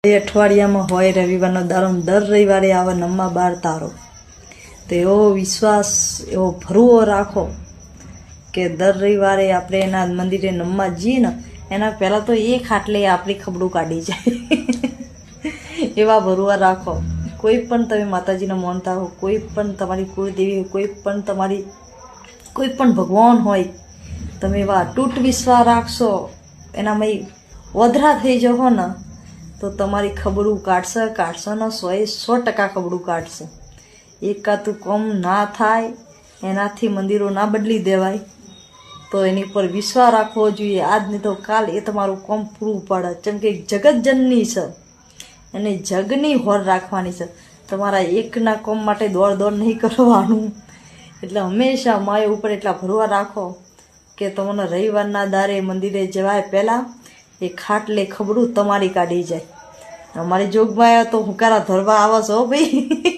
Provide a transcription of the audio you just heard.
અઠવાડિયામાં હોય રવિવારનો દાડો, દર રવિવારે આવે નમ્મા બાર તારો. તો એવો વિશ્વાસ, એવો ભરવો રાખો કે દર રવિવારે આપણે એના મંદિરે નમવા જઈએ ને એના પહેલાં તો એ ખાટલે આપણી ખબડું કાઢી જાય. એવા ભરવા રાખો. કોઈ પણ તમે માતાજીને માનતા હો, કોઈ પણ તમારી કુળદેવી હોય, કોઈ પણ તમારી કોઈ પણ ભગવાન હોય, તમે એવા અતૂટ વિશ્વાસ રાખશો, એનામાં વધરા થઈ જશો ને તો તમારી ખબડું કાઢશે ને 100% ખબડું કાઢશે. એકાતું કોમ ના થાય, એનાથી મંદિરો ના બદલી દેવાય, તો એની પર વિશ્વાસ રાખવો જોઈએ. આજ નહીં તો કાલ એ તમારું કોમ પૂરું પડે. જેમ કે જગતજનની છે અને જગની હોર રાખવાની છે. તમારા એકના કોમ માટે દોડ નહીં કરવાનું. એટલે હંમેશા માય ઉપર એટલા ભરવા રાખો કે તમને રવિવારના દારે મંદિરે જવાય પહેલાં એ ખાટલે ખબડું તમારી કાઢી જાય. અમારી જોગમાં તો હુંકારા ધરવા આવો છો ભાઈ.